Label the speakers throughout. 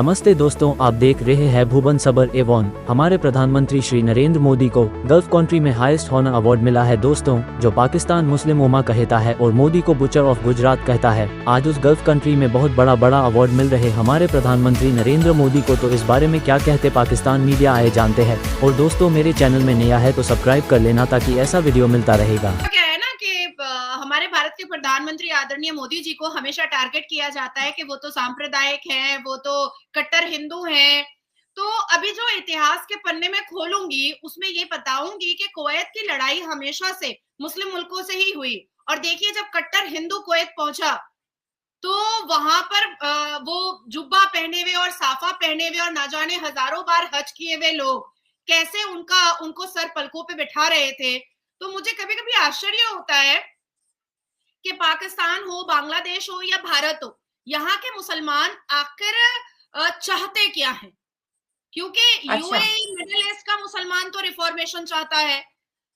Speaker 1: नमस्ते दोस्तों, आप देख रहे हैं भुवन सबर एवं हमारे प्रधानमंत्री श्री नरेंद्र मोदी को गल्फ कंट्री में हाईएस्ट हॉनर अवार्ड मिला है दोस्तों, जो पाकिस्तान मुस्लिम उम्मा कहता है और मोदी को बुचर ऑफ गुजरात कहता है। आज उस गल्फ कंट्री में बहुत बड़ा अवार्ड मिल रहे हमारे प्रधानमंत्री नरेंद्र मोदी को, तो इस बारे में क्या कहते पाकिस्तान मीडिया आए जानते हैं। और दोस्तों, मेरे चैनल में नया है तो सब्सक्राइब कर लेना ताकि ऐसा वीडियो मिलता रहेगा।
Speaker 2: क्या है ना कि हमारे भारत के प्रधानमंत्री आदरणीय मोदी जी को हमेशा टारगेट किया जाता है कि वो तो सांप्रदायिक हैं, वो तो कट्टर हिंदू हैं। तो अभी जो इतिहास के पन्ने में खोलूंगी उसमें ये बताऊंगी कि कुवैत की लड़ाई हमेशा से मुस्लिम मुल्कों से ही हुई। और देखिए, जब कट्टर हिंदू कुवैत पहुंचा तो वहां पर वो जुब्बा पहने हुए और साफा पहने हुए और ना जाने हजारों बार हज किए हुए लोग कैसे उनको सर पलकों पे बिठा रहे थे। तो मुझे कभी कभी आश्चर्य होता है कि पाकिस्तान हो, बांग्लादेश हो या भारत हो, यहाँ के मुसलमान आखिर चाहते क्या हैं? क्योंकि यूएई मिडिल ईस्ट का मुसलमान तो रिफॉर्मेशन चाहता है,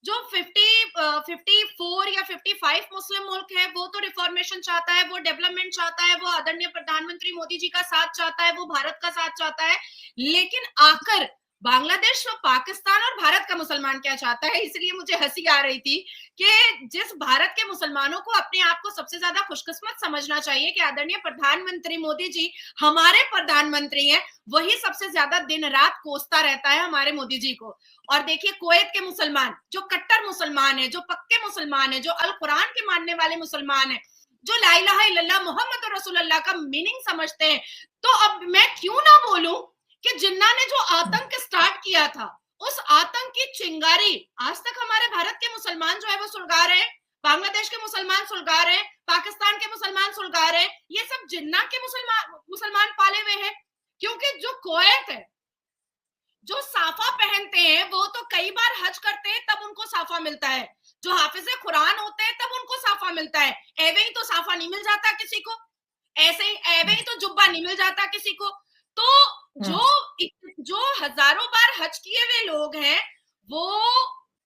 Speaker 2: जो 54 या 55 मुस्लिम मुल्क है वो तो रिफॉर्मेशन चाहता है, वो डेवलपमेंट चाहता है, वो आदरणीय प्रधानमंत्री मोदी जी का साथ चाहता है, वो भारत का साथ चाहता है। लेकिन आकर बांग्लादेश, पाकिस्तान और भारत का मुसलमान क्या चाहता है? इसलिए मुझे हंसी आ रही थी कि जिस भारत के मुसलमानों को अपने आप को सबसे ज्यादा खुशकिस्मत समझना चाहिए कि आदरणीय प्रधानमंत्री मोदी जी हमारे प्रधानमंत्री हैं, वही सबसे ज्यादा दिन रात कोसता रहता है हमारे मोदी जी को। और देखिए, कुवैत के मुसलमान जो कट्टर मुसलमान है, जो पक्के मुसलमान है, जो अल कुरान के मानने वाले मुसलमान है, जो ला इलाहा इल्लल्लाह मोहम्मद रसूलुल्लाह का मीनिंग समझते हैं, तो अब मैं क्यों ना बोलूं कि जिन्ना ने जो आतंक स्टार्ट किया था, उस आतंक की चिंगारी आज तक हमारे भारत के मुसलमान जो है वो सुलगा रहे हैं, बांग्लादेश के मुसलमान सुलगा रहे हैं, पाकिस्तान के मुसलमान सुलगा रहे हैं। ये सब जिन्ना के मुसलमान पाले हुए हैं। क्योंकि जो कुवैत है, जो साफा पहनते हैं, वो तो कई बार हज करते हैं तब उनको साफा मिलता है। जो हाफिज़े कुरान होते हैं तब उनको साफा मिलता है। एवे ही तो साफा नहीं मिल जाता किसी को, ऐसे ही एवे ही तो जुब्बा नहीं मिल जाता किसी को। तो जो हजारों बार हज किए हुए लोग हैं, वो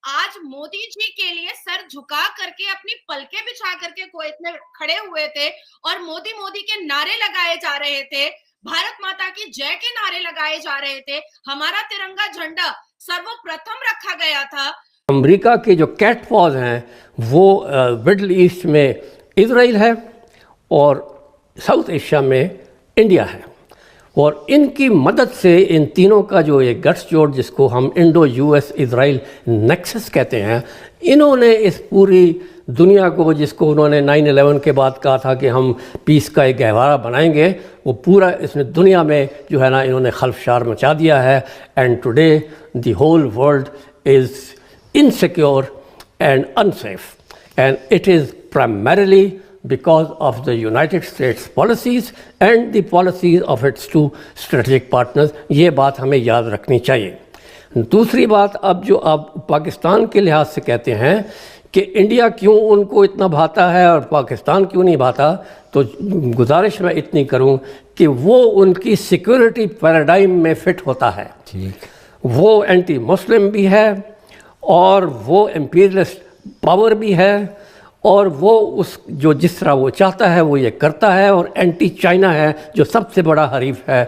Speaker 2: आज मोदी जी के लिए सर झुका करके अपनी पलके बिछा करके कुवैत में खड़े हुए थे और मोदी मोदी के नारे लगाए जा रहे थे, भारत माता की जय के नारे लगाए जा रहे थे, हमारा तिरंगा झंडा सर्वप्रथम रखा गया था।
Speaker 3: अमेरिका के जो कैट पॉज हैं वो मिडल ईस्ट में इजराइल है और साउथ एशिया में इंडिया है। और इनकी मदद से इन तीनों का जो ये गठजोड़, जिसको हम इंडो यूएस इजराइल नेक्सस कहते हैं, इन्होंने इस पूरी दुनिया को, जिसको उन्होंने 9/11 के बाद कहा था कि हम पीस का एक गहवारा बनाएंगे, वो पूरा इसने दुनिया में जो है ना, इन्होंने खलफशार मचा दिया है। And today the whole world is insecure and unsafe and it is primarily because of the United States policies and the policies of its two strategic partners। ये बात हमें याद रखनी चाहिए। दूसरी बात, अब जो आप पाकिस्तान के लिहाज से कहते हैं कि इंडिया क्यों उनको इतना भाता है और पाकिस्तान क्यों नहीं भाता, तो गुजारिश मैं इतनी करूं कि वो उनकी सिक्योरिटी पैराडाइम में फिट होता है। ठीक, वो एंटी मुस्लिम भी है और वो इम्पीरियलिस्ट पावर भी है, और वो जो जिस तरह वो चाहता है वो ये करता है, और एंटी चाइना है जो सबसे बड़ा हरीफ है,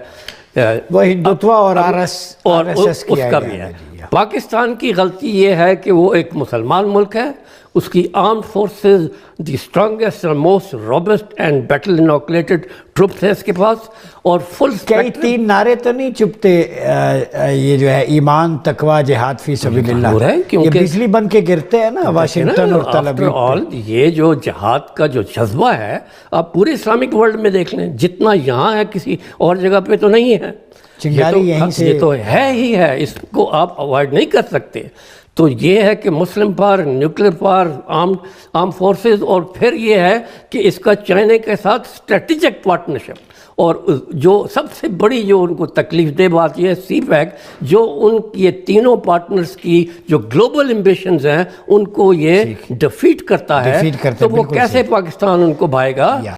Speaker 4: वो हिंदुत्व और आरएसएस
Speaker 3: उसका भी है। पाकिस्तान की गलती ये है कि वो एक मुसलमान मुल्क है, उसकी आर्म्ड फोर्सेस द स्ट्रॉन्गेस्ट और most robust and battle inoculated troops है इसके पास, और फुल
Speaker 4: कई 3 नारे तो नहीं चुपते, ये जो है ईमान, तकवा, जिहाद फी सबिलिल्लाह है,
Speaker 3: क्योंकि
Speaker 4: बिजली बन के गिरते हैं ना वाशिंगटन और तल अवीव
Speaker 3: ऑल। ये जो जिहाद का जो जज्बा है, आप पूरे इस्लामिक वर्ल्ड में देख लें, जितना यहाँ है किसी और जगह पे तो नहीं है। ये तो है ही है, इसको आप अवॉइड नहीं कर सकते। तो ये है कि Muslim power, nuclear power, arm forces, और फिर ये है कि इसका चाइना के साथ स्ट्रेटेजिक पार्टनरशिप। और जो सबसे बड़ी जो उनको तकलीफ दे बात यह है CPEC, जो ये तीनों पार्टनर्स की जो ग्लोबल एम्बिशंस हैं उनको ये डिफीट करता है। तो वो कैसे पाकिस्तान उनको भाएगा?